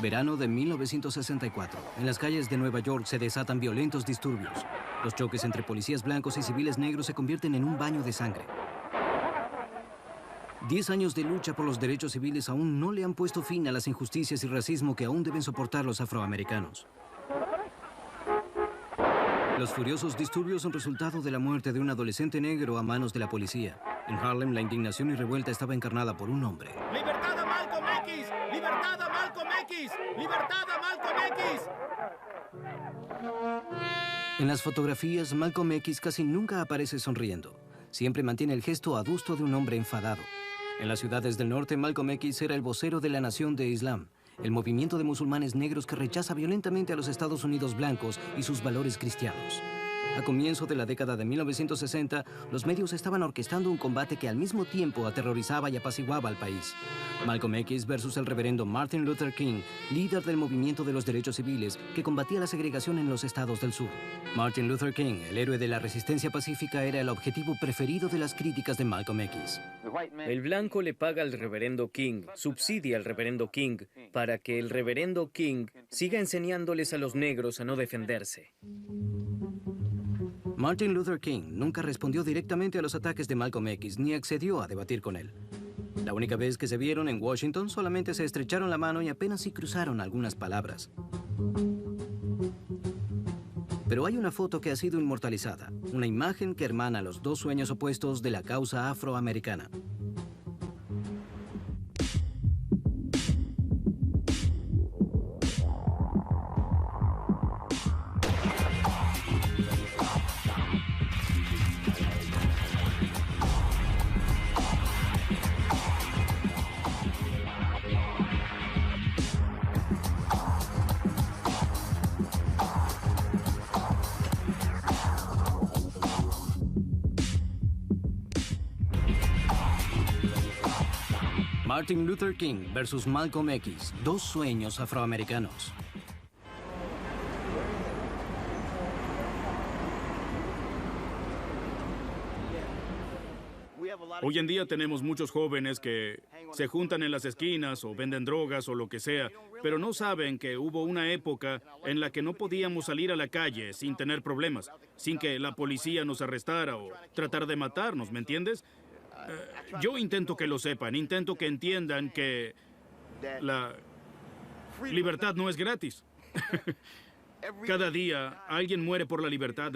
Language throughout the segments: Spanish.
Verano de 1964. En las calles de Nueva York se desatan violentos disturbios. Los choques entre policías blancos y civiles negros se convierten en un baño de sangre. 10 años de lucha por los derechos civiles aún no le han puesto fin a las injusticias y racismo que aún deben soportar los afroamericanos. Los furiosos disturbios son resultado de la muerte de un adolescente negro a manos de la policía. En Harlem, la indignación y revuelta estaba encarnada por un hombre. ¡Libertad a Malcolm X! ¡Libertad a Malcolm X! ¡Libertad a Malcolm X! En las fotografías, Malcolm X casi nunca aparece sonriendo. Siempre mantiene el gesto adusto de un hombre enfadado. En las ciudades del norte, Malcolm X era el vocero de la Nación de Islam, el movimiento de musulmanes negros que rechaza violentamente a los Estados Unidos blancos y sus valores cristianos. A comienzo de la década de 1960, los medios estaban orquestando un combate que al mismo tiempo aterrorizaba y apaciguaba al país. Malcolm X versus el reverendo Martin Luther King, líder del movimiento de los derechos civiles que combatía la segregación en los estados del sur. Martin Luther King, el héroe de la resistencia pacífica, era el objetivo preferido de las críticas de Malcolm X. El blanco le paga al reverendo King, subsidia al reverendo King, para que el reverendo King siga enseñándoles a los negros a no defenderse. Martin Luther King nunca respondió directamente a los ataques de Malcolm X ni accedió a debatir con él. La única vez que se vieron en Washington solamente se estrecharon la mano y apenas si cruzaron algunas palabras. Pero hay una foto que ha sido inmortalizada, una imagen que hermana los dos sueños opuestos de la causa afroamericana. Martin Luther King versus Malcolm X, dos sueños afroamericanos. Hoy en día tenemos muchos jóvenes que se juntan en las esquinas o venden drogas o lo que sea, pero no saben que hubo una época en la que no podíamos salir a la calle sin tener problemas, sin que la policía nos arrestara o tratar de matarnos, ¿me entiendes? Yo intento que lo sepan, intento que entiendan que la libertad no es gratis. Cada día alguien muere por la libertad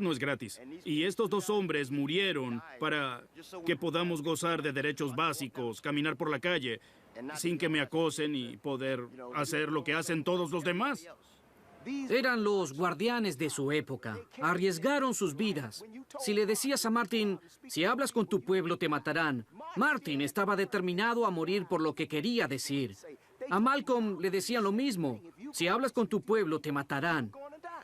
no es gratis. Y estos dos hombres murieron para que podamos gozar de derechos básicos, caminar por la calle, sin que me acosen y poder hacer lo que hacen todos los demás. Eran los guardianes de su época. Arriesgaron sus vidas. Si le decías a Martin, si hablas con tu pueblo te matarán, Martin estaba determinado a morir por lo que quería decir. A Malcolm le decían lo mismo. Si hablas con tu pueblo te matarán.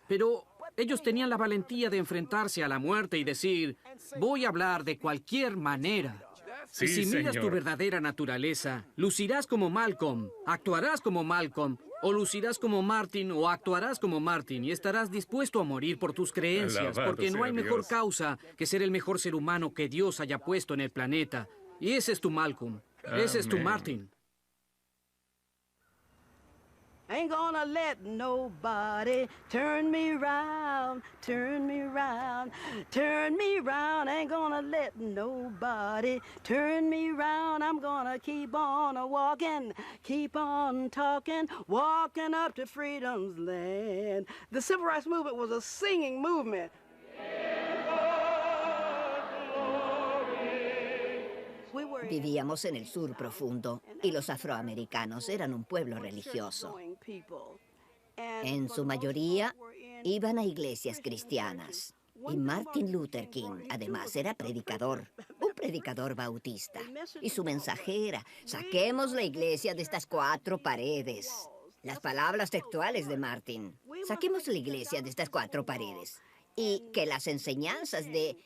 Pero ellos tenían la valentía de enfrentarse a la muerte y decir, voy a hablar de cualquier manera. Sí, y si miras señor. tu verdadera naturaleza, lucirás como Malcolm, actuarás como Malcolm, o lucirás como Martin, o actuarás como Martin, y estarás dispuesto a morir por tus creencias, Alabado porque no sea hay mejor Dios. causa que ser el mejor ser humano que Dios haya puesto en el planeta. Y ese es tu Malcolm, ese es tu Amén. Martin. Ain't gonna let nobody turn me round, turn me round, turn me round. Ain't gonna let nobody turn me round. I'm gonna keep on a-walking, keep on talking, walking up to freedom's land. The Civil Rights Movement was a singing movement. Vivíamos en el sur profundo y los afroamericanos eran un pueblo religioso. En su mayoría iban a iglesias cristianas. Y Martin Luther King, además, era predicador, un predicador bautista. Y su mensaje era, saquemos la iglesia de estas cuatro paredes. Las palabras textuales de Martin. Saquemos la iglesia de estas cuatro paredes. Y que las enseñanzas de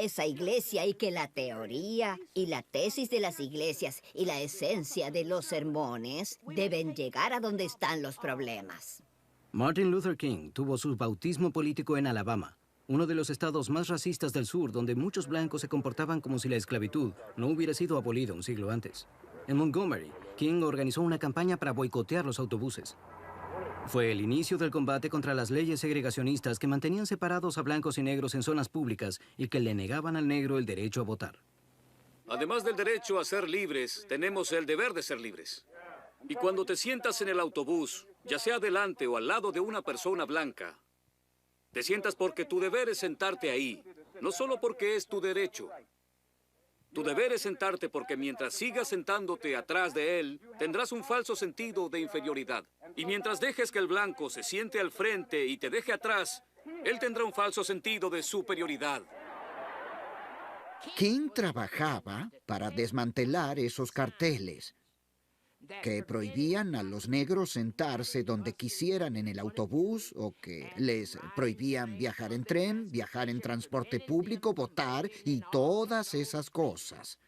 esa iglesia y que la teoría y la tesis de las iglesias y la esencia de los sermones deben llegar a donde están los problemas. Martin Luther King tuvo su bautismo político en Alabama, uno de los estados más racistas del sur, donde muchos blancos se comportaban como si la esclavitud no hubiera sido abolida un siglo antes. En Montgomery, King organizó una campaña para boicotear los autobuses. Fue el inicio del combate contra las leyes segregacionistas que mantenían separados a blancos y negros en zonas públicas y que le negaban al negro el derecho a votar. Además del derecho a ser libres, tenemos el deber de ser libres. Y cuando te sientas en el autobús, ya sea delante o al lado de una persona blanca, te sientas porque tu deber es sentarte ahí, no solo porque es tu derecho. Tu deber es sentarte porque mientras sigas sentándote atrás de él, tendrás un falso sentido de inferioridad. Y mientras dejes que el blanco se siente al frente y te deje atrás, él tendrá un falso sentido de superioridad. King trabajaba para desmantelar esos carteles que prohibían a los negros sentarse donde quisieran en el autobús o que les prohibían viajar en tren, viajar en transporte público, votar y todas esas cosas.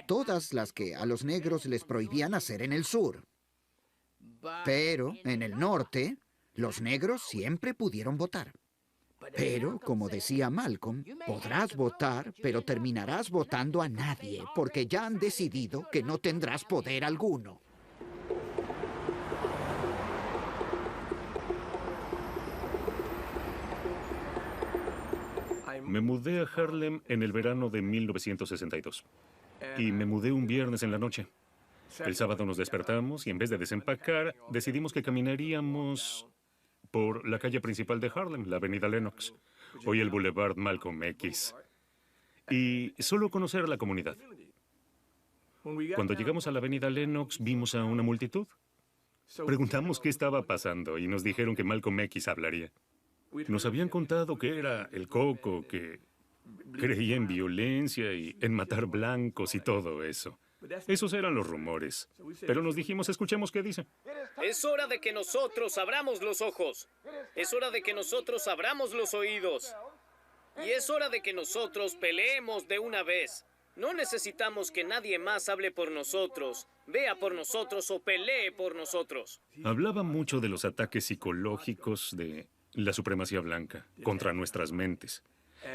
Todas las que a los negros les prohibían hacer en el sur. Pero en el norte, los negros siempre pudieron votar. Pero, como decía Malcolm, podrás votar, pero terminarás votando a nadie, porque ya han decidido que no tendrás poder alguno. Me mudé a Harlem en el verano de 1962. Y me mudé un viernes en la noche. El sábado nos despertamos y en vez de desempacar, decidimos que caminaríamos por la calle principal de Harlem, la avenida Lenox, hoy el Boulevard Malcolm X, y solo conocer la comunidad. Cuando llegamos a la avenida Lenox, vimos a una multitud. Preguntamos qué estaba pasando y nos dijeron que Malcolm X hablaría. Nos habían contado que era el coco, que creía en violencia y en matar blancos y todo eso. Esos eran los rumores. Pero nos dijimos, escuchemos qué dice. Es hora de que nosotros abramos los ojos. Es hora de que nosotros abramos los oídos. Y es hora de que nosotros peleemos de una vez. No necesitamos que nadie más hable por nosotros, vea por nosotros o pelee por nosotros. Hablaba mucho de los ataques psicológicos de la supremacía blanca contra nuestras mentes.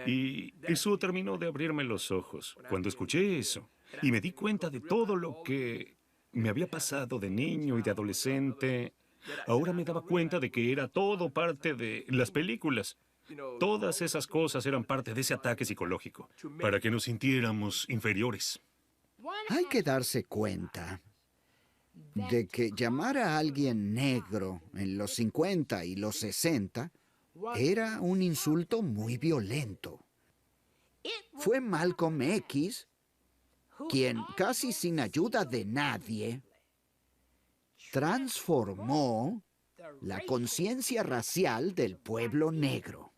Y eso terminó de abrirme los ojos. Cuando escuché eso, y me di cuenta de todo lo que me había pasado de niño y de adolescente, ahora me daba cuenta de que era todo parte de las películas. Todas esas cosas eran parte de ese ataque psicológico, para que nos sintiéramos inferiores. Hay que darse cuenta de que llamar a alguien negro en los 50 y los 60 era un insulto muy violento. Fue Malcolm X quien, casi sin ayuda de nadie, transformó la conciencia racial del pueblo negro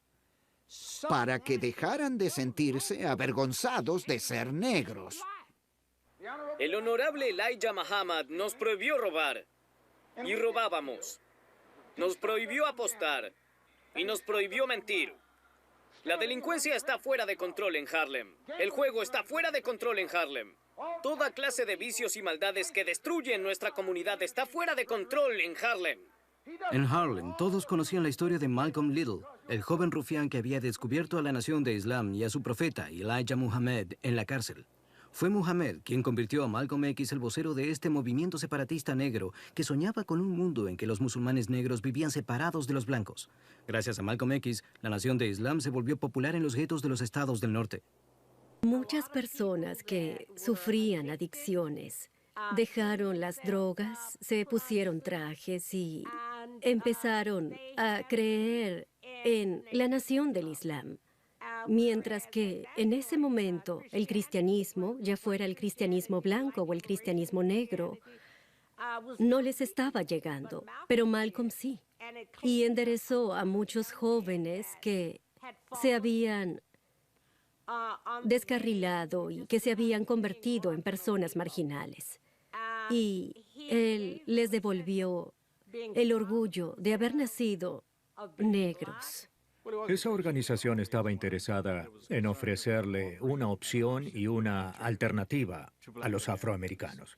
para que dejaran de sentirse avergonzados de ser negros. El honorable Elijah Muhammad nos prohibió robar, y robábamos. Nos prohibió apostar, y nos prohibió mentir. La delincuencia está fuera de control en Harlem. El juego está fuera de control en Harlem. Toda clase de vicios y maldades que destruyen nuestra comunidad está fuera de control en Harlem. En Harlem, todos conocían la historia de Malcolm Little, el joven rufián que había descubierto a la nación de Islam y a su profeta, Elijah Muhammad, en la cárcel. Fue Muhammad quien convirtió a Malcolm X el vocero de este movimiento separatista negro que soñaba con un mundo en que los musulmanes negros vivían separados de los blancos. Gracias a Malcolm X, la nación de Islam se volvió popular en los guetos de los estados del norte. Muchas personas que sufrían adicciones dejaron las drogas, se pusieron trajes y empezaron a creer en la nación del Islam. Mientras que en ese momento el cristianismo, ya fuera el cristianismo blanco o el cristianismo negro, no les estaba llegando, pero Malcolm sí. Y enderezó a muchos jóvenes que se habían descarrilado y que se habían convertido en personas marginales. Y él les devolvió el orgullo de haber nacido negros. Esa organización estaba interesada en ofrecerle una opción y una alternativa a los afroamericanos.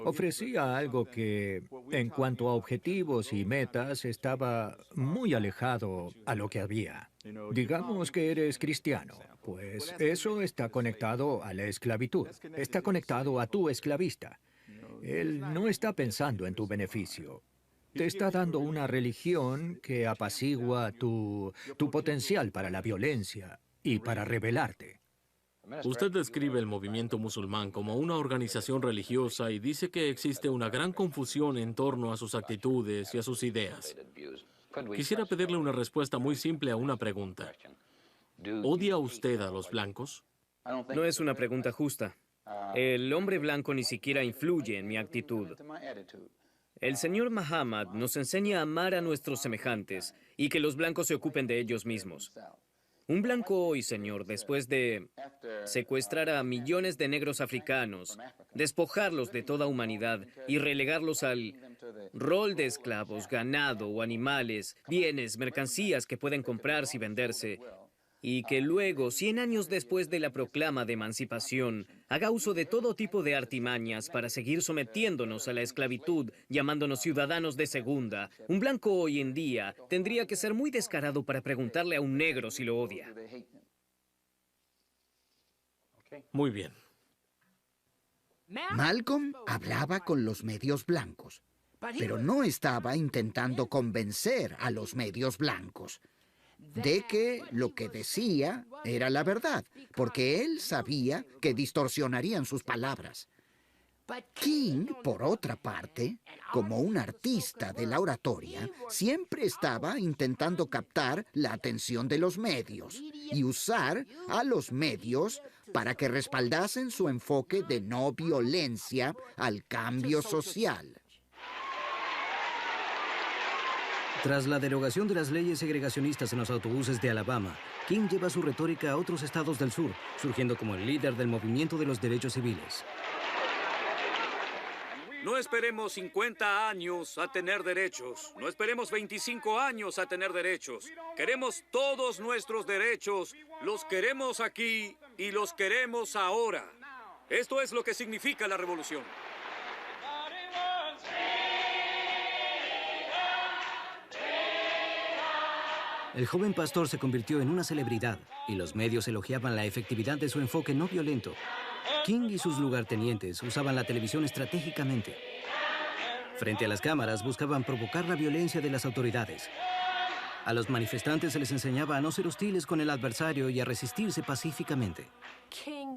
Ofrecía algo que, en cuanto a objetivos y metas, estaba muy alejado a lo que había. Digamos que eres cristiano, pues eso está conectado a la esclavitud, está conectado a tu esclavista. Él no está pensando en tu beneficio. Te está dando una religión que apacigua tu potencial para la violencia y para rebelarte. Usted describe el movimiento musulmán como una organización religiosa y dice que existe una gran confusión en torno a sus actitudes y a sus ideas. Quisiera pedirle una respuesta muy simple a una pregunta. ¿Odia usted a los blancos? No es una pregunta justa. El hombre blanco ni siquiera influye en mi actitud. El señor Muhammad nos enseña a amar a nuestros semejantes y que los blancos se ocupen de ellos mismos. Un blanco hoy, señor, después de secuestrar a millones de negros africanos, despojarlos de toda humanidad y relegarlos al rol de esclavos, ganado o animales, bienes, mercancías que pueden comprarse y venderse, y que luego, 100 años después de la proclama de emancipación, haga uso de todo tipo de artimañas para seguir sometiéndonos a la esclavitud, llamándonos ciudadanos de segunda. Un blanco hoy en día tendría que ser muy descarado para preguntarle a un negro si lo odia. Muy bien. Malcolm hablaba con los medios blancos, pero no estaba intentando convencer a los medios blancos de que lo que decía era la verdad, porque él sabía que distorsionarían sus palabras. King, por otra parte, como un artista de la oratoria, siempre estaba intentando captar la atención de los medios y usar a los medios para que respaldasen su enfoque de no violencia al cambio social. Tras la derogación de las leyes segregacionistas en los autobuses de Alabama, King lleva su retórica a otros estados del sur, surgiendo como el líder del movimiento de los derechos civiles. No esperemos 50 años a tener derechos. No esperemos 25 años a tener derechos. Queremos todos nuestros derechos. Los queremos aquí y los queremos ahora. Esto es lo que significa la revolución. El joven pastor se convirtió en una celebridad y los medios elogiaban la efectividad de su enfoque no violento. King y sus lugartenientes usaban la televisión estratégicamente. Frente a las cámaras buscaban provocar la violencia de las autoridades. A los manifestantes se les enseñaba a no ser hostiles con el adversario y a resistirse pacíficamente.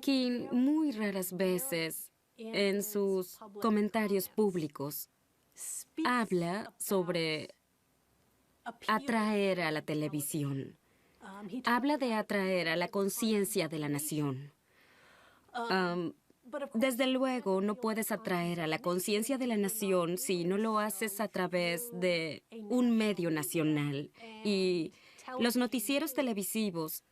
King muy raras veces en sus comentarios públicos habla sobre atraer a la televisión. Habla de atraer a la conciencia de la nación. Desde luego, no puedes atraer a la conciencia de la nación si no lo haces a través de un medio nacional. Y los noticieros televisivos,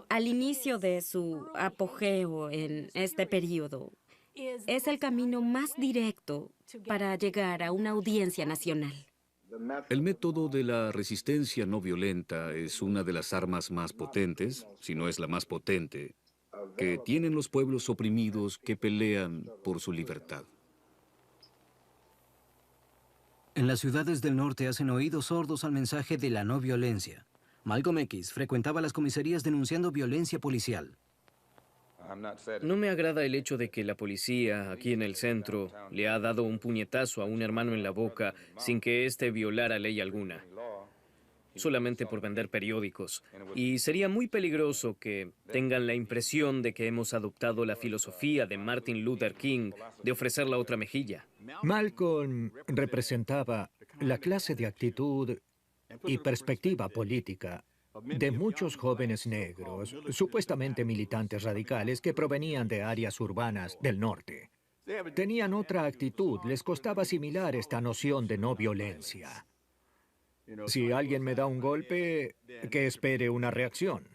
al inicio de su apogeo en este periodo, es el camino más directo para llegar a una audiencia nacional. El método de la resistencia no violenta es una de las armas más potentes, si no es la más potente, que tienen los pueblos oprimidos que pelean por su libertad. En las ciudades del norte hacen oídos sordos al mensaje de la no violencia. Malcolm X frecuentaba las comisarías denunciando violencia policial. No me agrada el hecho de que la policía, aquí en el centro, le ha dado un puñetazo a un hermano en la boca sin que éste violara ley alguna, solamente por vender periódicos. Y sería muy peligroso que tengan la impresión de que hemos adoptado la filosofía de Martin Luther King de ofrecer la otra mejilla. Malcolm representaba la clase de actitud y perspectiva política de muchos jóvenes negros, supuestamente militantes radicales que provenían de áreas urbanas del norte. Tenían otra actitud, les costaba asimilar esta noción de no violencia. Si alguien me da un golpe, que espere una reacción.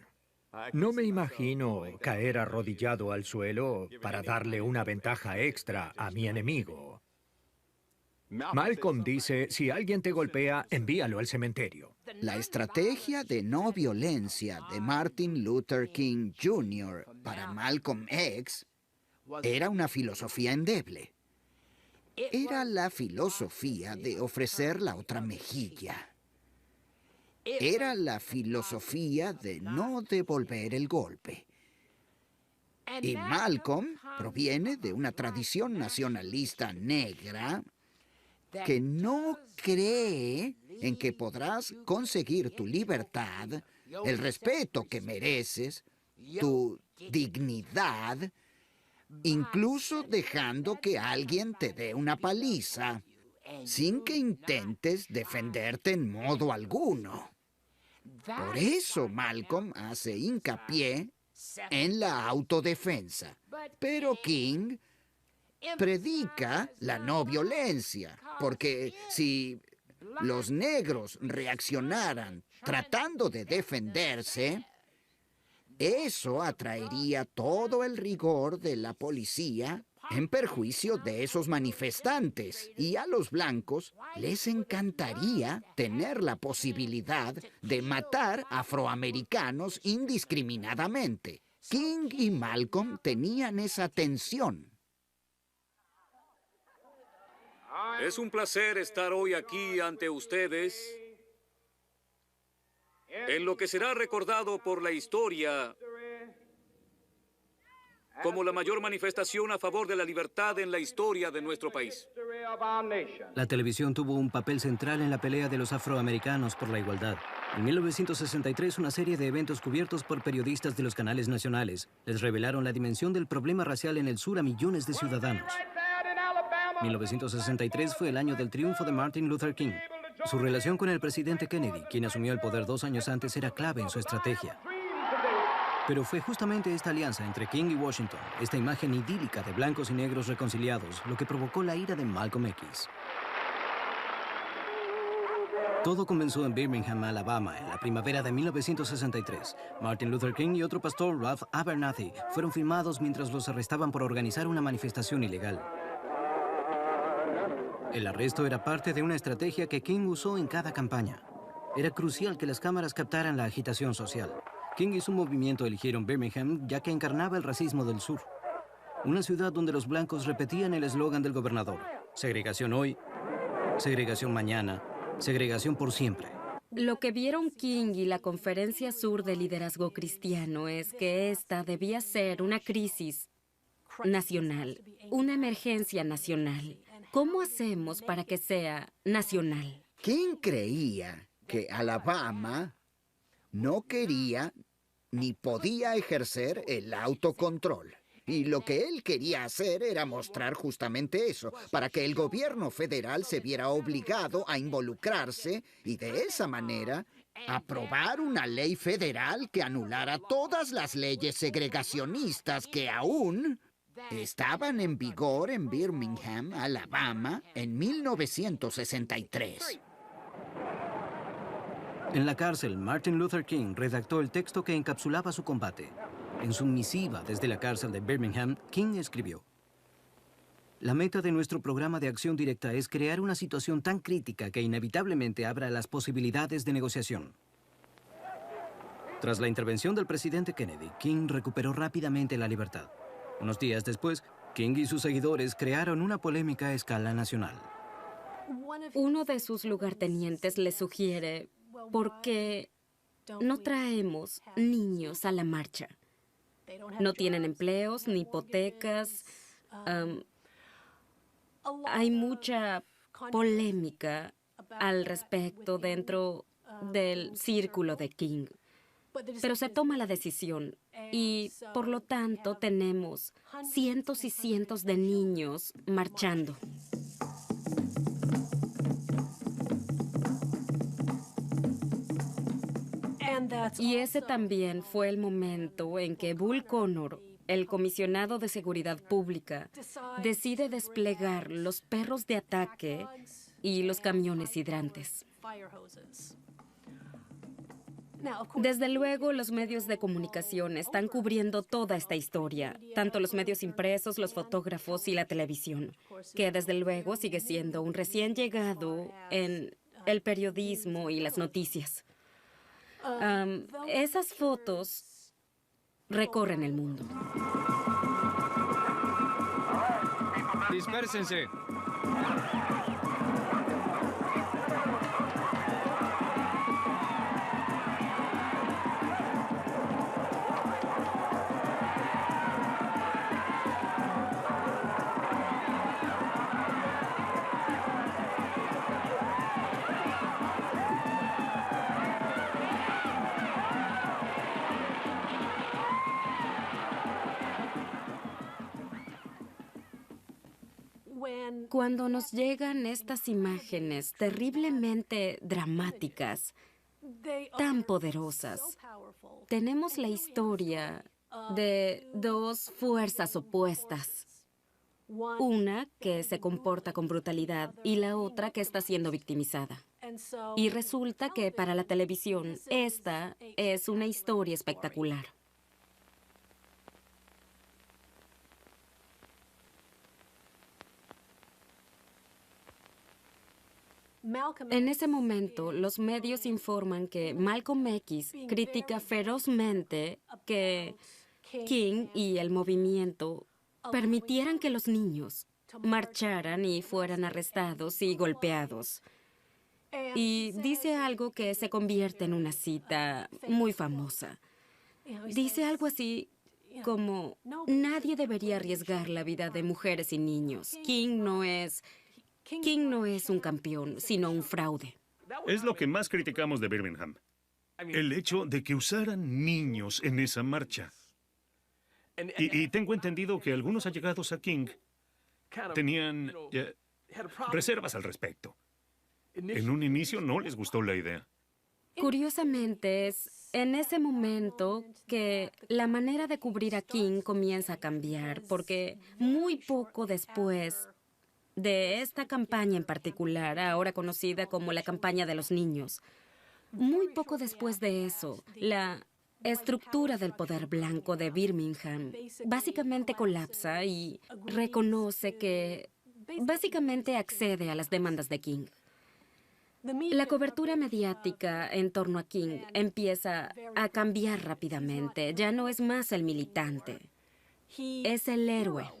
No me imagino caer arrodillado al suelo para darle una ventaja extra a mi enemigo. Malcolm dice, si alguien te golpea, envíalo al cementerio. La estrategia de no violencia de Martin Luther King Jr. para Malcolm X era una filosofía endeble. Era la filosofía de ofrecer la otra mejilla. Era la filosofía de no devolver el golpe. Y Malcolm proviene de una tradición nacionalista negra que no cree en que podrás conseguir tu libertad, el respeto que mereces, tu dignidad, incluso dejando que alguien te dé una paliza, sin que intentes defenderte en modo alguno. Por eso Malcolm hace hincapié en la autodefensa. Pero King predica la no violencia, porque si los negros reaccionaran tratando de defenderse, eso atraería todo el rigor de la policía en perjuicio de esos manifestantes, y a los blancos les encantaría tener la posibilidad de matar afroamericanos indiscriminadamente. King y Malcolm tenían esa tensión. Es un placer estar hoy aquí ante ustedes en lo que será recordado por la historia como la mayor manifestación a favor de la libertad en la historia de nuestro país. La televisión tuvo un papel central en la pelea de los afroamericanos por la igualdad. En 1963, una serie de eventos cubiertos por periodistas de los canales nacionales les revelaron la dimensión del problema racial en el sur a millones de ciudadanos. 1963 fue el año del triunfo de Martin Luther King. Su relación con el presidente Kennedy, quien asumió el poder 2 años antes, era clave en su estrategia. Pero fue justamente esta alianza entre King y Washington, esta imagen idílica de blancos y negros reconciliados, lo que provocó la ira de Malcolm X. Todo comenzó en Birmingham, Alabama, en la primavera de 1963. Martin Luther King y otro pastor, Ralph Abernathy, fueron filmados mientras los arrestaban por organizar una manifestación ilegal. El arresto era parte de una estrategia que King usó en cada campaña. Era crucial que las cámaras captaran la agitación social. King y su movimiento eligieron Birmingham ya que encarnaba el racismo del sur. Una ciudad donde los blancos repetían el eslogan del gobernador: segregación hoy, segregación mañana, segregación por siempre. Lo que vieron King y la Conferencia Sur de Liderazgo Cristiano es que esta debía ser una crisis nacional, una emergencia nacional. ¿Cómo hacemos para que sea nacional? King creía que Alabama no quería ni podía ejercer el autocontrol. Y lo que él quería hacer era mostrar justamente eso, para que el gobierno federal se viera obligado a involucrarse y de esa manera aprobar una ley federal que anulara todas las leyes segregacionistas que aún estaban en vigor en Birmingham, Alabama, en 1963. En la cárcel, Martin Luther King redactó el texto que encapsulaba su combate. En su misiva desde la cárcel de Birmingham, King escribió: la meta de nuestro programa de acción directa es crear una situación tan crítica que inevitablemente abra las posibilidades de negociación. Tras la intervención del presidente Kennedy, King recuperó rápidamente la libertad. Unos días después, King y sus seguidores crearon una polémica a escala nacional. Uno de sus lugartenientes le sugiere: ¿por qué no traemos niños a la marcha? No tienen empleos ni hipotecas. Hay mucha polémica al respecto dentro del círculo de King. Pero se toma la decisión y, por lo tanto, tenemos cientos y cientos de niños marchando. Y ese también fue el momento en que Bull Connor, el comisionado de Seguridad Pública, decide desplegar los perros de ataque y los camiones hidrantes. Desde luego, los medios de comunicación están cubriendo toda esta historia, tanto los medios impresos, los fotógrafos y la televisión, que desde luego sigue siendo un recién llegado en el periodismo y las noticias. Esas fotos recorren el mundo. Dispérsense. Cuando nos llegan estas imágenes terriblemente dramáticas, tan poderosas, tenemos la historia de dos fuerzas opuestas. Una que se comporta con brutalidad y la otra que está siendo victimizada. Y resulta que para la televisión esta es una historia espectacular. En ese momento, los medios informan que Malcolm X critica ferozmente que King y el movimiento permitieran que los niños marcharan y fueran arrestados y golpeados. Y dice algo que se convierte en una cita muy famosa. Dice algo así como: nadie debería arriesgar la vida de mujeres y niños. King no es un campeón, sino un fraude. Es lo que más criticamos de Birmingham. El hecho de que usaran niños en esa marcha. Y tengo entendido que algunos allegados a King tenían reservas al respecto. En un inicio no les gustó la idea. Curiosamente, es en ese momento que la manera de cubrir a King comienza a cambiar, porque muy poco después de esta campaña en particular, ahora conocida como la campaña de los niños, muy poco después de eso, la estructura del poder blanco de Birmingham básicamente colapsa y reconoce que básicamente accede a las demandas de King. La cobertura mediática en torno a King empieza a cambiar rápidamente. Ya no es más el militante, es el héroe.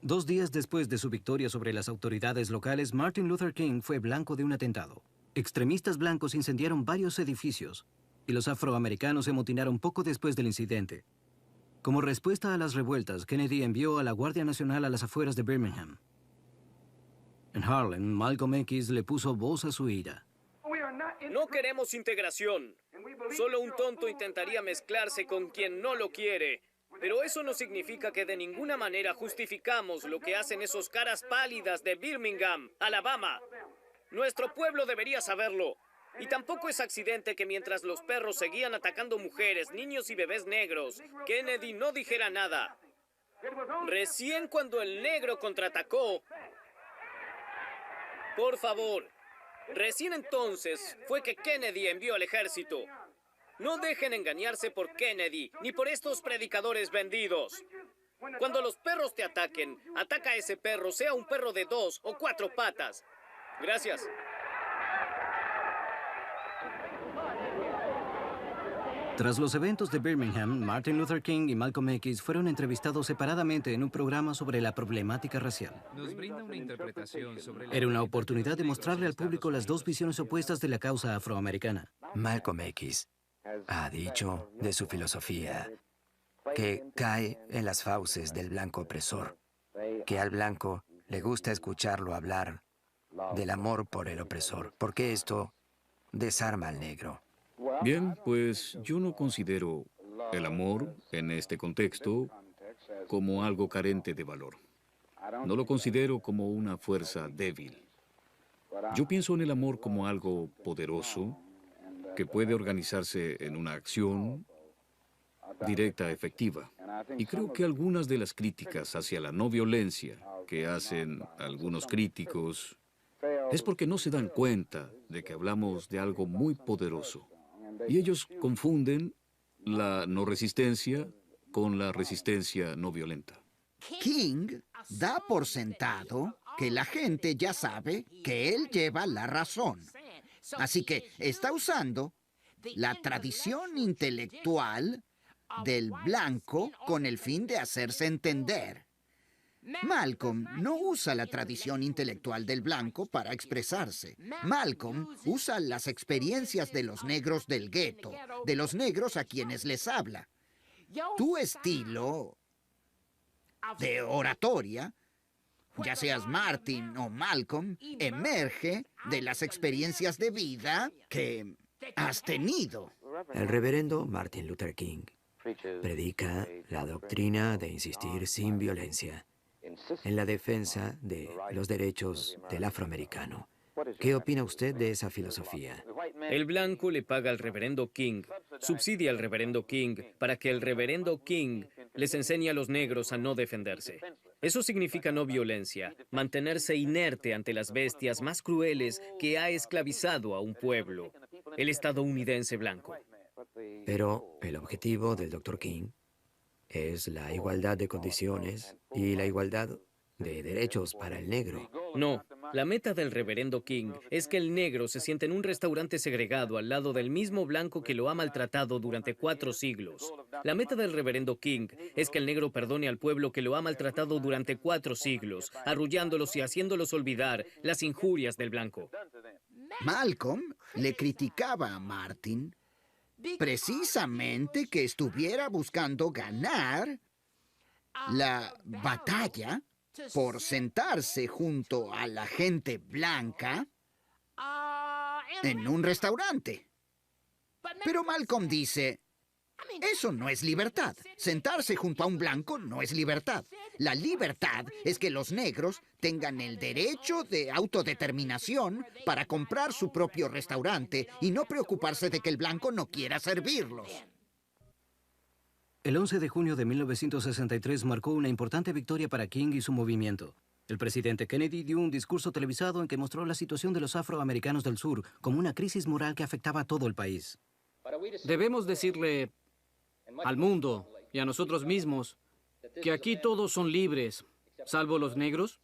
2 días después de su victoria sobre las autoridades locales, Martin Luther King fue blanco de un atentado. Extremistas blancos incendiaron varios edificios y los afroamericanos se amotinaron poco después del incidente. Como respuesta a las revueltas, Kennedy envió a la Guardia Nacional a las afueras de Birmingham. En Harlem, Malcolm X le puso voz a su ira. No queremos integración. Solo un tonto intentaría mezclarse con quien no lo quiere. Pero eso no significa que de ninguna manera justificamos lo que hacen esos caras pálidas de Birmingham, Alabama. Nuestro pueblo debería saberlo. Y tampoco es accidente que mientras los perros seguían atacando mujeres, niños y bebés negros, Kennedy no dijera nada. Recién cuando el negro contraatacó... Por favor, recién entonces fue que Kennedy envió al ejército. No dejen engañarse por Kennedy, ni por estos predicadores vendidos. Cuando los perros te ataquen, ataca a ese perro, sea un perro de 2 o 4 patas. Gracias. Tras los eventos de Birmingham, Martin Luther King y Malcolm X fueron entrevistados separadamente en un programa sobre la problemática racial. Nos brinda una interpretación sobre Era una oportunidad de mostrarle al público las dos visiones opuestas de la causa afroamericana. Malcolm X ha dicho de su filosofía que cae en las fauces del blanco opresor, que al blanco le gusta escucharlo hablar del amor por el opresor, porque esto desarma al negro. Bien, pues yo no considero el amor en este contexto como algo carente de valor. No lo considero como una fuerza débil. Yo pienso en el amor como algo poderoso que puede organizarse en una acción directa, efectiva. Y creo que algunas de las críticas hacia la no violencia que hacen algunos críticos es porque no se dan cuenta de que hablamos de algo muy poderoso. Y ellos confunden la no resistencia con la resistencia no violenta. King da por sentado que la gente ya sabe que él lleva la razón. Así que está usando la tradición intelectual del blanco con el fin de hacerse entender. Malcolm no usa la tradición intelectual del blanco para expresarse. Malcolm usa las experiencias de los negros del gueto, de los negros a quienes les habla. Tu estilo de oratoria, ya seas Martin o Malcolm, emerge de las experiencias de vida que has tenido. El reverendo Martin Luther King predica la doctrina de insistir sin violencia en la defensa de los derechos del afroamericano. ¿Qué opina usted de esa filosofía? El blanco le paga al reverendo King, subsidia al reverendo King para que el reverendo King les enseñe a los negros a no defenderse. Eso significa no violencia, mantenerse inerte ante las bestias más crueles que ha esclavizado a un pueblo, el estadounidense blanco. Pero el objetivo del Dr. King es la igualdad de condiciones y la igualdad de derechos para el negro. No, la meta del reverendo King es que el negro se siente en un restaurante segregado al lado del mismo blanco que lo ha maltratado durante 4 siglos. La meta del reverendo King es que el negro perdone al pueblo que lo ha maltratado durante 4 siglos, arrullándolos y haciéndolos olvidar las injurias del blanco. Malcolm le criticaba a Martin precisamente que estuviera buscando ganar la batalla por sentarse junto a la gente blanca en un restaurante. Pero Malcolm dice, eso no es libertad. Sentarse junto a un blanco no es libertad. La libertad es que los negros tengan el derecho de autodeterminación para comprar su propio restaurante y no preocuparse de que el blanco no quiera servirlos. El 11 de junio de 1963 marcó una importante victoria para King y su movimiento. El presidente Kennedy dio un discurso televisado en que mostró la situación de los afroamericanos del sur como una crisis moral que afectaba a todo el país. Debemos decirle al mundo y a nosotros mismos que aquí todos son libres, salvo los negros,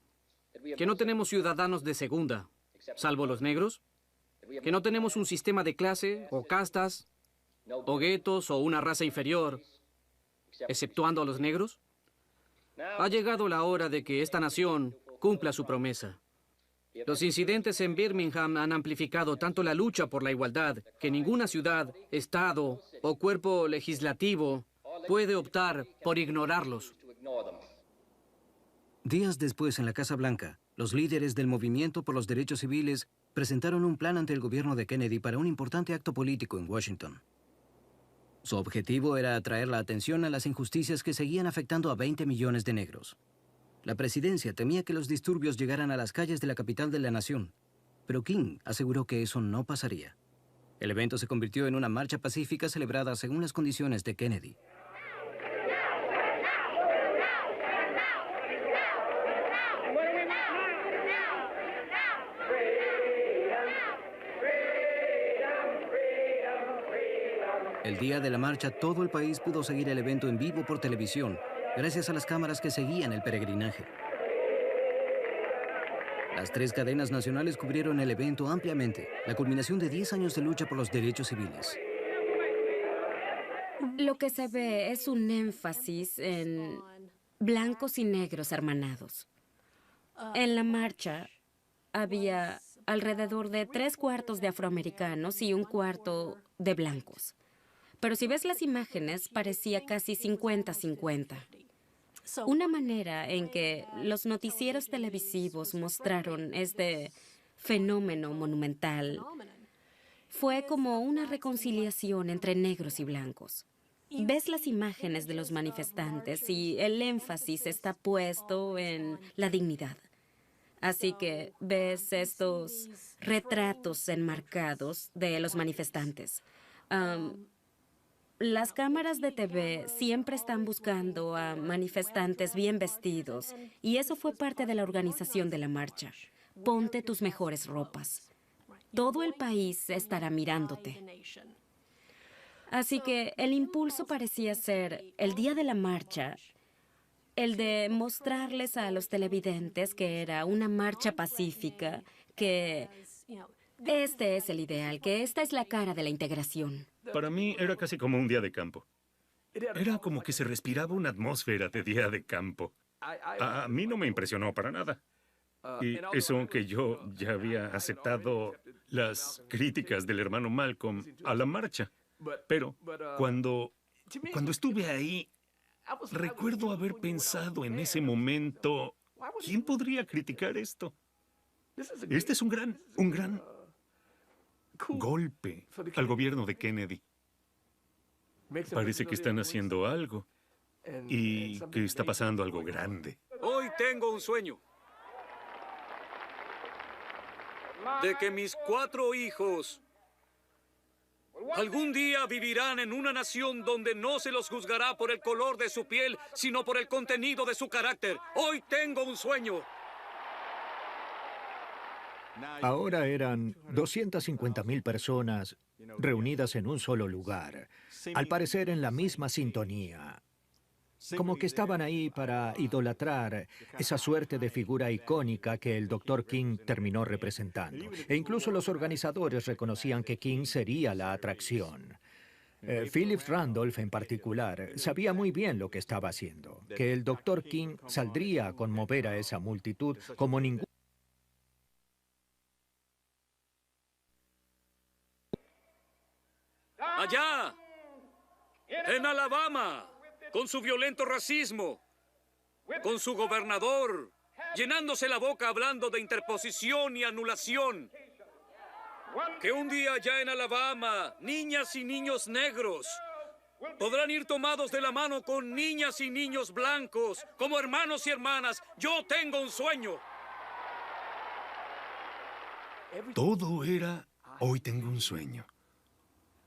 que no tenemos ciudadanos de segunda, salvo los negros, que no tenemos un sistema de clase o castas o guetos o una raza inferior, exceptuando a los negros. Ha llegado la hora de que esta nación cumpla su promesa. Los incidentes en Birmingham han amplificado tanto la lucha por la igualdad que ninguna ciudad, estado o cuerpo legislativo puede optar por ignorarlos. Días después, en la Casa Blanca, los líderes del movimiento por los derechos civiles presentaron un plan ante el gobierno de Kennedy para un importante acto político en Washington. Su objetivo era atraer la atención a las injusticias que seguían afectando a 20 millones de negros. La presidencia temía que los disturbios llegaran a las calles de la capital de la nación, pero King aseguró que eso no pasaría. El evento se convirtió en una marcha pacífica celebrada según las condiciones de Kennedy. El día de la marcha, todo el país pudo seguir el evento en vivo por televisión, gracias a las cámaras que seguían el peregrinaje. Las 3 cadenas nacionales cubrieron el evento ampliamente, la culminación de 10 años de lucha por los derechos civiles. Lo que se ve es un énfasis en blancos y negros hermanados. En la marcha había alrededor de 3/4 de afroamericanos y 1/4 de blancos. Pero si ves las imágenes, parecía casi 50-50. Una manera en que los noticieros televisivos mostraron este fenómeno monumental fue como una reconciliación entre negros y blancos. Ves las imágenes de los manifestantes y el énfasis está puesto en la dignidad. Así que ves estos retratos enmarcados de los manifestantes. Las cámaras de TV siempre están buscando a manifestantes bien vestidos, y eso fue parte de la organización de la marcha. Ponte tus mejores ropas. Todo el país estará mirándote. Así que el impulso parecía ser, el día de la marcha, el de mostrarles a los televidentes que era una marcha pacífica, que este es el ideal, que esta es la cara de la integración. Para mí era casi como un día de campo. Era como que se respiraba una atmósfera de día de campo. A mí no me impresionó para nada. Y eso que yo ya había aceptado las críticas del hermano Malcolm a la marcha. Pero cuando estuve ahí, recuerdo haber pensado en ese momento, ¿quién podría criticar esto? Este es un gran golpe al gobierno de Kennedy. Parece que están haciendo algo y que está pasando algo grande. Hoy tengo un sueño. De que mis 4 hijos algún día vivirán en una nación donde no se los juzgará por el color de su piel, sino por el contenido de su carácter. Hoy tengo un sueño. Ahora eran 250,000 personas reunidas en un solo lugar, al parecer en la misma sintonía. Como que estaban ahí para idolatrar esa suerte de figura icónica que el Dr. King terminó representando. E incluso los organizadores reconocían que King sería la atracción. Philip Randolph, en particular, sabía muy bien lo que estaba haciendo, que el Dr. King saldría a conmover a esa multitud como ningún... Allá, en Alabama, con su violento racismo, con su gobernador, llenándose la boca hablando de interposición y anulación. Que un día allá en Alabama, niñas y niños negros podrán ir tomados de la mano con niñas y niños blancos, como hermanos y hermanas. Yo tengo un sueño. Todo era, hoy tengo un sueño.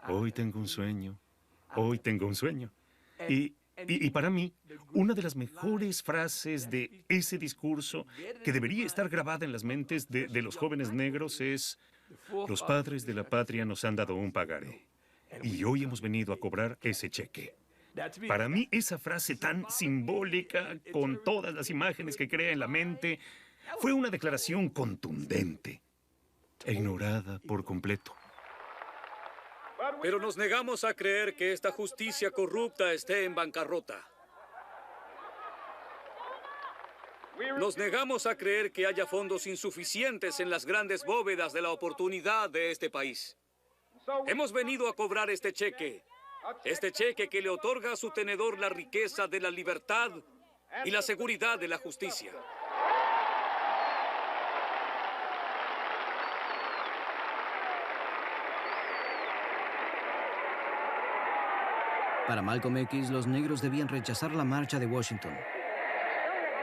Hoy tengo un sueño. Hoy tengo un sueño. Y para mí, una de las mejores frases de ese discurso que debería estar grabada en las mentes de los jóvenes negros es: los padres de la patria nos han dado un pagaré y hoy hemos venido a cobrar ese cheque. Para mí, esa frase tan simbólica, con todas las imágenes que crea en la mente, fue una declaración contundente e ignorada por completo. Pero nos negamos a creer que esta justicia corrupta esté en bancarrota. Nos negamos a creer que haya fondos insuficientes en las grandes bóvedas de la oportunidad de este país. Hemos venido a cobrar este cheque que le otorga a su tenedor la riqueza de la libertad y la seguridad de la justicia. Para Malcolm X, los negros debían rechazar la marcha de Washington.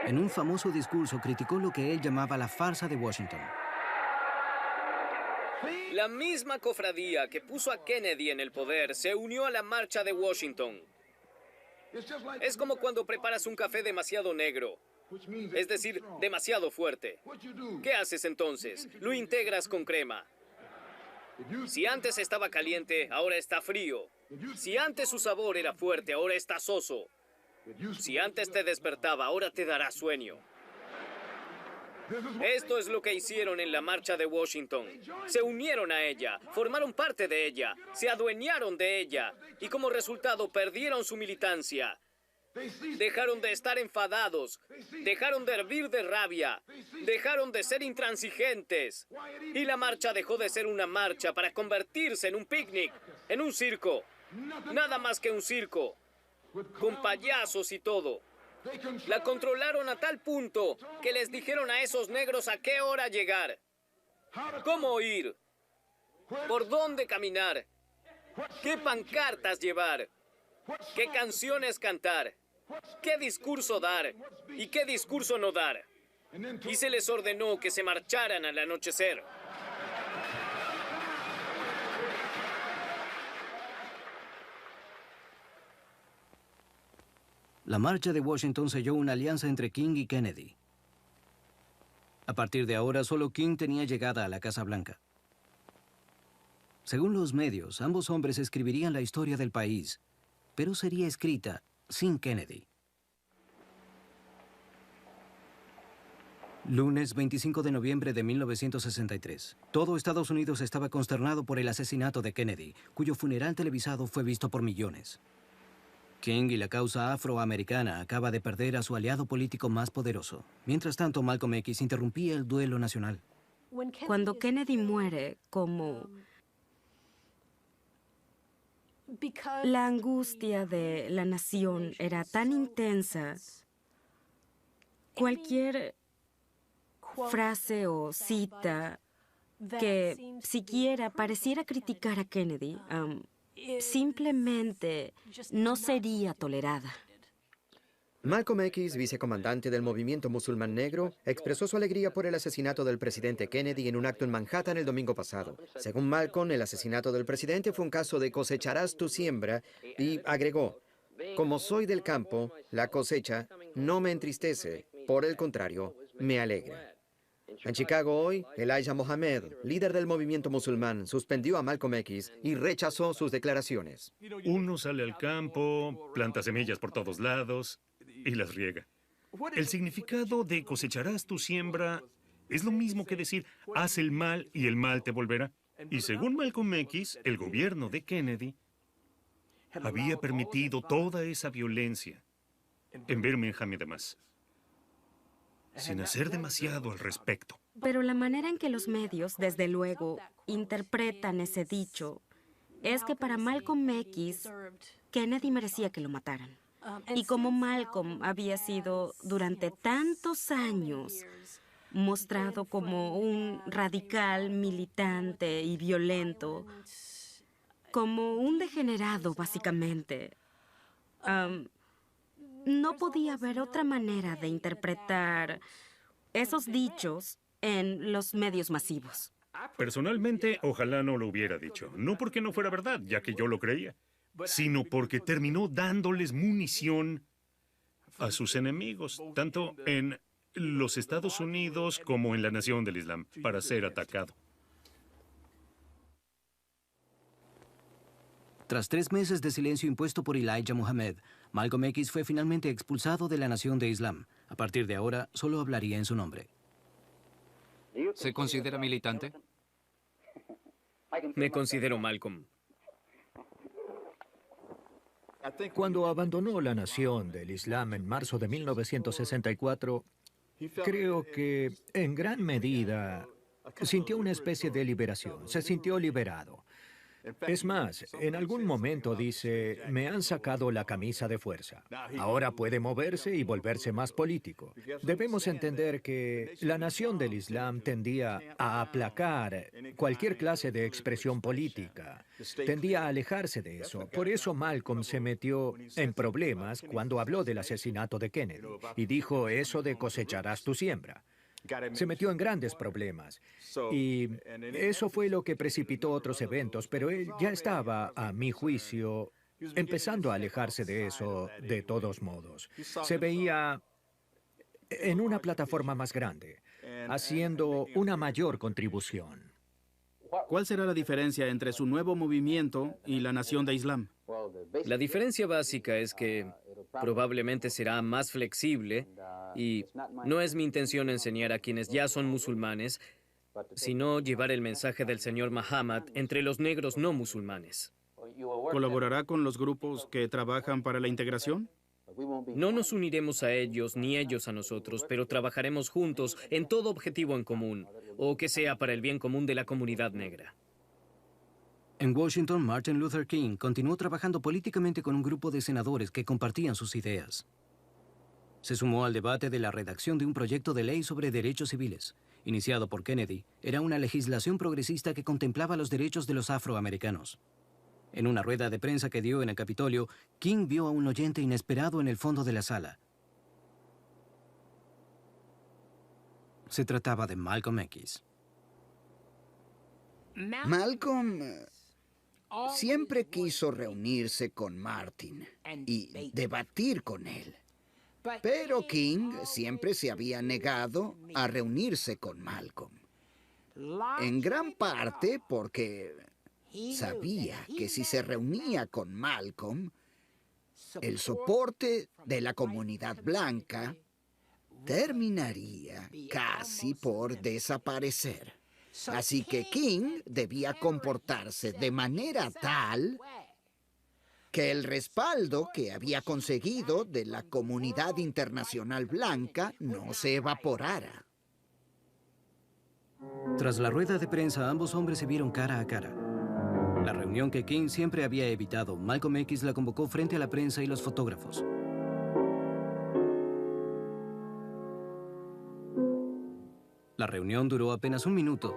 En un famoso discurso criticó lo que él llamaba la farsa de Washington. La misma cofradía que puso a Kennedy en el poder se unió a la marcha de Washington. Es como cuando preparas un café demasiado negro, es decir, demasiado fuerte. ¿Qué haces entonces? Lo integras con crema. Si antes estaba caliente, ahora está frío. Si antes su sabor era fuerte, ahora está soso. Si antes te despertaba, ahora te dará sueño. Esto es lo que hicieron en la marcha de Washington. Se unieron a ella, formaron parte de ella, se adueñaron de ella y como resultado perdieron su militancia. Dejaron de estar enfadados, dejaron de hervir de rabia, dejaron de ser intransigentes. Y la marcha dejó de ser una marcha para convertirse en un picnic, en un circo. Nada más que un circo, con payasos y todo. La controlaron a tal punto que les dijeron a esos negros a qué hora llegar, cómo ir, por dónde caminar, qué pancartas llevar, qué canciones cantar, qué discurso dar y qué discurso no dar. Y se les ordenó que se marcharan al anochecer. La marcha de Washington selló una alianza entre King y Kennedy. A partir de ahora, solo King tenía llegada a la Casa Blanca. Según los medios, ambos hombres escribirían la historia del país, pero sería escrita sin Kennedy. Lunes 25 de noviembre de 1963. Todo Estados Unidos estaba consternado por el asesinato de Kennedy, cuyo funeral televisado fue visto por millones. King y la causa afroamericana acaba de perder a su aliado político más poderoso. Mientras tanto, Malcolm X interrumpía el duelo nacional. Cuando Kennedy muere, como la angustia de la nación era tan intensa, cualquier frase o cita que siquiera pareciera criticar a Kennedy, simplemente no sería tolerada. Malcolm X, vicecomandante del movimiento musulmán negro, expresó su alegría por el asesinato del presidente Kennedy en un acto en Manhattan el domingo pasado. Según Malcolm, el asesinato del presidente fue un caso de cosecharás tu siembra y agregó, como soy del campo, la cosecha no me entristece, por el contrario, me alegra. En Chicago hoy, Elijah Muhammad, líder del movimiento musulmán, suspendió a Malcolm X y rechazó sus declaraciones. Uno sale al campo, planta semillas por todos lados y las riega. El significado de cosecharás tu siembra es lo mismo que decir haz el mal y el mal te volverá. Y según Malcolm X, el gobierno de Kennedy había permitido toda esa violencia en Birmingham y demás, sin hacer demasiado al respecto. Pero la manera en que los medios, desde luego, interpretan ese dicho es que para Malcolm X, Kennedy merecía que lo mataran. Y como Malcolm había sido durante tantos años mostrado como un radical, militante y violento, como un degenerado, básicamente, no podía haber otra manera de interpretar esos dichos en los medios masivos. Personalmente, ojalá no lo hubiera dicho. No porque no fuera verdad, ya que yo lo creía, sino porque terminó dándoles munición a sus enemigos, tanto en los Estados Unidos como en la nación del Islam, para ser atacado. Tras 3 meses de silencio impuesto por Elijah Muhammad, Malcolm X fue finalmente expulsado de la nación de Islam. A partir de ahora, solo hablaría en su nombre. ¿Se considera militante? Me considero Malcolm. Cuando abandonó la nación del Islam en marzo de 1964, creo que en gran medida sintió una especie de liberación. Se sintió liberado. Es más, en algún momento dice, me han sacado la camisa de fuerza. Ahora puede moverse y volverse más político. Debemos entender que la nación del Islam tendía a aplacar cualquier clase de expresión política. Tendía a alejarse de eso. Por eso Malcolm se metió en problemas cuando habló del asesinato de Kennedy y dijo eso de cosecharás tu siembra. Se metió en grandes problemas y eso fue lo que precipitó otros eventos, pero él ya estaba, a mi juicio, empezando a alejarse de eso de todos modos. Se veía en una plataforma más grande, haciendo una mayor contribución. ¿Cuál será la diferencia entre su nuevo movimiento y la Nación de Islam? La diferencia básica es que probablemente será más flexible y no es mi intención enseñar a quienes ya son musulmanes, sino llevar el mensaje del señor Muhammad entre los negros no musulmanes. ¿Colaborará con los grupos que trabajan para la integración? No nos uniremos a ellos ni ellos a nosotros, pero trabajaremos juntos en todo objetivo en común, o que sea para el bien común de la comunidad negra. En Washington, Martin Luther King continuó trabajando políticamente con un grupo de senadores que compartían sus ideas. Se sumó al debate de la redacción de un proyecto de ley sobre derechos civiles. Iniciado por Kennedy, era una legislación progresista que contemplaba los derechos de los afroamericanos. En una rueda de prensa que dio en el Capitolio, King vio a un oyente inesperado en el fondo de la sala. Se trataba de Malcolm X. Malcolm siempre quiso reunirse con Martin y debatir con él. Pero King siempre se había negado a reunirse con Malcolm. En gran parte porque sabía que si se reunía con Malcolm, el soporte de la comunidad blanca terminaría casi por desaparecer. Así que King debía comportarse de manera tal que el respaldo que había conseguido de la comunidad internacional blanca no se evaporara. Tras la rueda de prensa, ambos hombres se vieron cara a cara. La reunión que King siempre había evitado, Malcolm X la convocó frente a la prensa y los fotógrafos. La reunión duró apenas un minuto,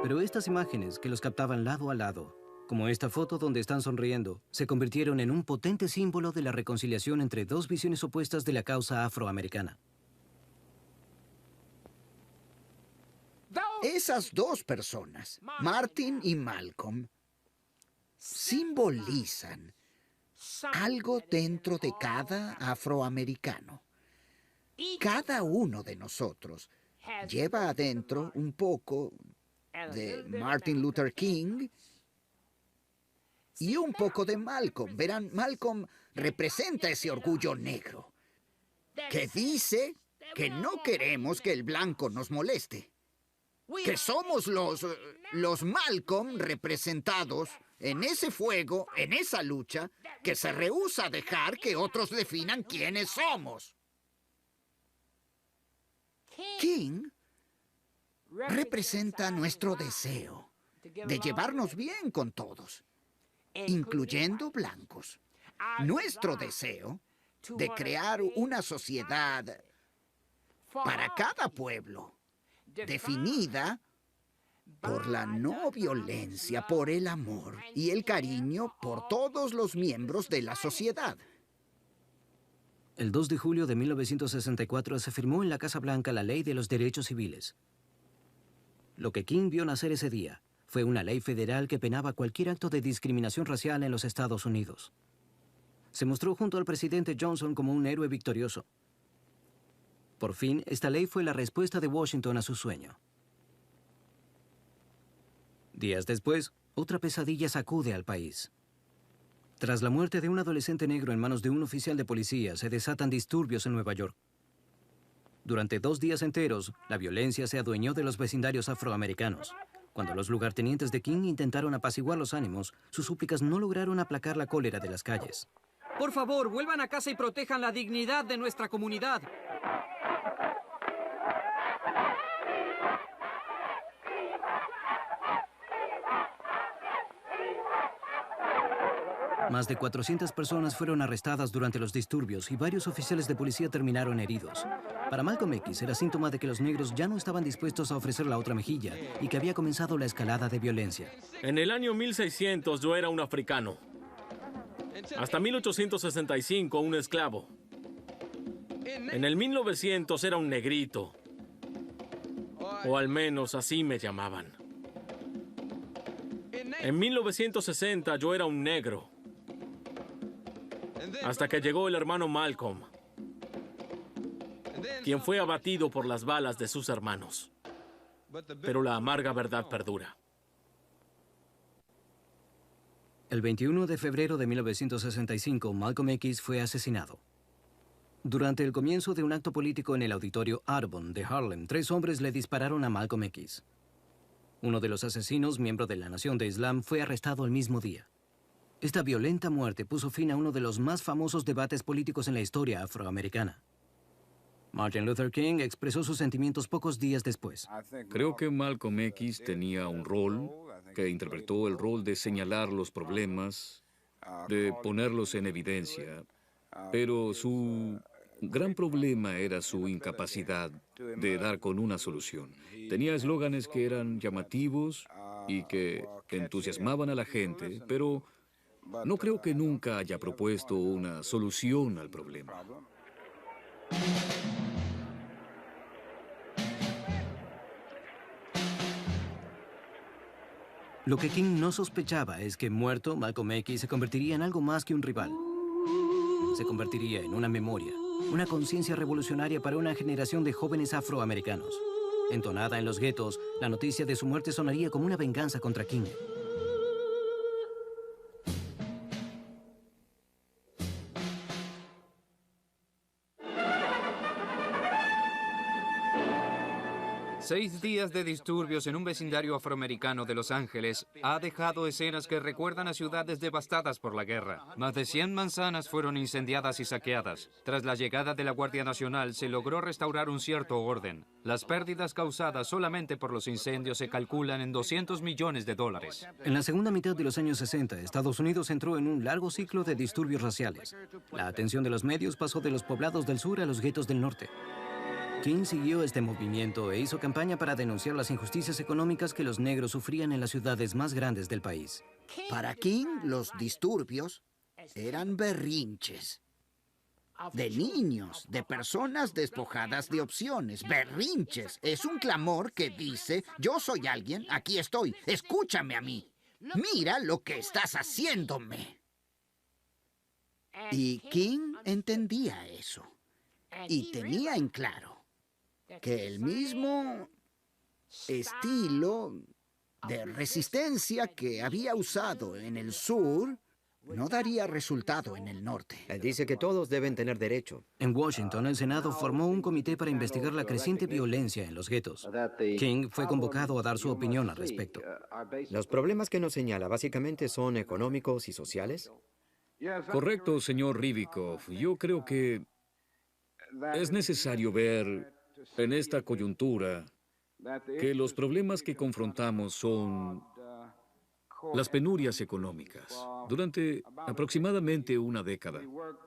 pero estas imágenes que los captaban lado a lado como esta foto donde están sonriendo, se convirtieron en un potente símbolo de la reconciliación entre dos visiones opuestas de la causa afroamericana. Esas dos personas, Martin y Malcolm, simbolizan algo dentro de cada afroamericano. Cada uno de nosotros lleva adentro un poco de Martin Luther King y un poco de Malcolm. Verán, Malcolm representa ese orgullo negro que dice que no queremos que el blanco nos moleste. Que somos los Malcolm representados en ese fuego, en esa lucha, que se rehúsa a dejar que otros definan quiénes somos. King representa nuestro deseo de llevarnos bien con todos, incluyendo blancos. Nuestro deseo de crear una sociedad para cada pueblo, definida por la no violencia, por el amor y el cariño por todos los miembros de la sociedad. El 2 de julio de 1964 se firmó en la Casa Blanca la Ley de los Derechos Civiles. Lo que King vio nacer ese día fue una ley federal que penaba cualquier acto de discriminación racial en los Estados Unidos. Se mostró junto al presidente Johnson como un héroe victorioso. Por fin, esta ley fue la respuesta de Washington a su sueño. Días después, otra pesadilla sacude al país. Tras la muerte de un adolescente negro en manos de un oficial de policía, se desatan disturbios en Nueva York. Durante 2 días enteros, la violencia se adueñó de los vecindarios afroamericanos. Cuando los lugartenientes de King intentaron apaciguar los ánimos, sus súplicas no lograron aplacar la cólera de las calles. Por favor, vuelvan a casa y protejan la dignidad de nuestra comunidad. Más de 400 personas fueron arrestadas durante los disturbios y varios oficiales de policía terminaron heridos. Para Malcolm X era síntoma de que los negros ya no estaban dispuestos a ofrecer la otra mejilla y que había comenzado la escalada de violencia. En el año 1600 yo era un africano. Hasta 1865 un esclavo. En el 1900 era un negrito. O al menos así me llamaban. En 1960 yo era un negro. Hasta que llegó el hermano Malcolm, quien fue abatido por las balas de sus hermanos. Pero la amarga verdad perdura. El 21 de febrero de 1965, Malcolm X fue asesinado. Durante el comienzo de un acto político en el auditorio Arbonne de Harlem, 3 hombres le dispararon a Malcolm X. Uno de los asesinos, miembro de la Nación de Islam, fue arrestado el mismo día. Esta violenta muerte puso fin a uno de los más famosos debates políticos en la historia afroamericana. Martin Luther King expresó sus sentimientos pocos días después. Creo que Malcolm X tenía un rol, que interpretó el rol de señalar los problemas, de ponerlos en evidencia, pero su gran problema era su incapacidad de dar con una solución. Tenía eslóganes que eran llamativos y que entusiasmaban a la gente, pero no creo que nunca haya propuesto una solución al problema. Lo que King no sospechaba es que muerto, Malcolm X se convertiría en algo más que un rival. Se convertiría en una memoria, una conciencia revolucionaria para una generación de jóvenes afroamericanos. Entonada en los guetos, la noticia de su muerte sonaría como una venganza contra King. Seis días de disturbios en un vecindario afroamericano de Los Ángeles ha dejado escenas que recuerdan a ciudades devastadas por la guerra. Más de 100 manzanas fueron incendiadas y saqueadas. Tras la llegada de la Guardia Nacional se logró restaurar un cierto orden. Las pérdidas causadas solamente por los incendios se calculan en $200 millones. En la segunda mitad de los años 60, Estados Unidos entró en un largo ciclo de disturbios raciales. La atención de los medios pasó de los poblados del sur a los guetos del norte. King siguió este movimiento e hizo campaña para denunciar las injusticias económicas que los negros sufrían en las ciudades más grandes del país. Para King, los disturbios eran berrinches. De niños, de personas despojadas de opciones. Berrinches. Es un clamor que dice, yo soy alguien, aquí estoy, escúchame a mí. Mira lo que estás haciéndome. Y King entendía eso. Y tenía en claro que el mismo estilo de resistencia que había usado en el sur no daría resultado en el norte. Él dice que todos deben tener derecho. En Washington, el Senado formó un comité para investigar la creciente violencia en los guetos. King fue convocado a dar su opinión al respecto. Los problemas que nos señala básicamente son económicos y sociales. Correcto, señor Rivikoff. Yo creo que es necesario ver en esta coyuntura que los problemas que confrontamos son las penurias económicas. Durante aproximadamente una década,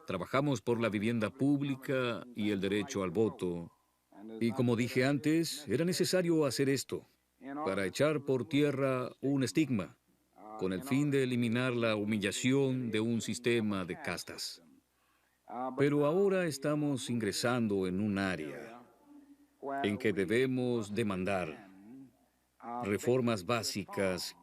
trabajamos por la vivienda pública y el derecho al voto. Y como dije antes, era necesario hacer esto para echar por tierra un estigma, con el fin de eliminar la humillación de un sistema de castas. Pero ahora estamos ingresando en un área en que debemos demandar reformas básicas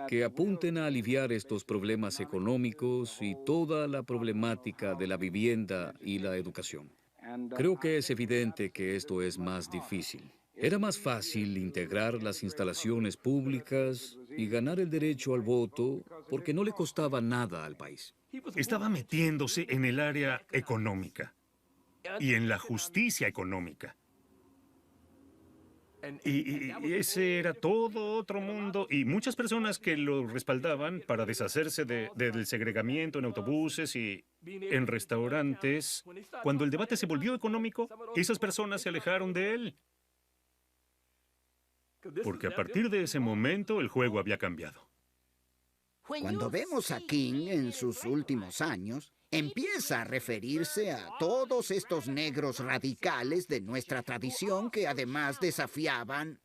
que apunten a aliviar estos problemas económicos y toda la problemática de la vivienda y la educación. Creo que es evidente que esto es más difícil. Era más fácil integrar las instalaciones públicas y ganar el derecho al voto porque no le costaba nada al país. Estaba metiéndose en el área económica y en la justicia económica. Y ese era todo otro mundo. Y muchas personas que lo respaldaban para deshacerse del segregamiento en autobuses y en restaurantes. Cuando el debate se volvió económico, esas personas se alejaron de él. Porque a partir de ese momento el juego había cambiado. Cuando vemos a King en sus últimos años, empieza a referirse a todos estos negros radicales de nuestra tradición que además desafiaban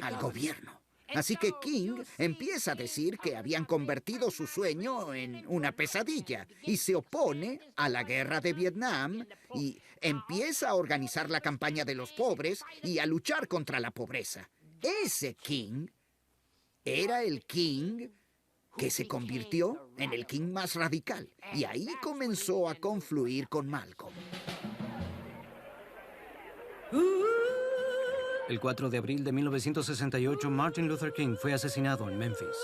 al gobierno. Así que King empieza a decir que habían convertido su sueño en una pesadilla y se opone a la guerra de Vietnam y empieza a organizar la campaña de los pobres y a luchar contra la pobreza. Ese King era el King que se convirtió en el King más radical, y ahí comenzó a confluir con Malcolm. El 4 de abril de 1968, Martin Luther King fue asesinado en Memphis.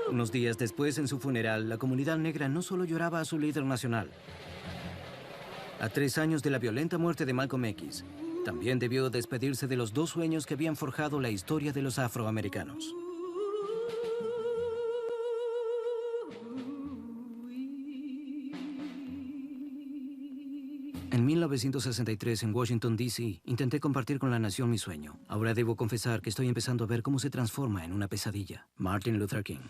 Unos días después, en su funeral, la comunidad negra no solo lloraba a su líder nacional. A 3 años de la violenta muerte de Malcolm X, también debió despedirse de los 2 sueños que habían forjado la historia de los afroamericanos. En 1963, en Washington, D.C., intenté compartir con la nación mi sueño. Ahora debo confesar que estoy empezando a ver cómo se transforma en una pesadilla. Martin Luther King.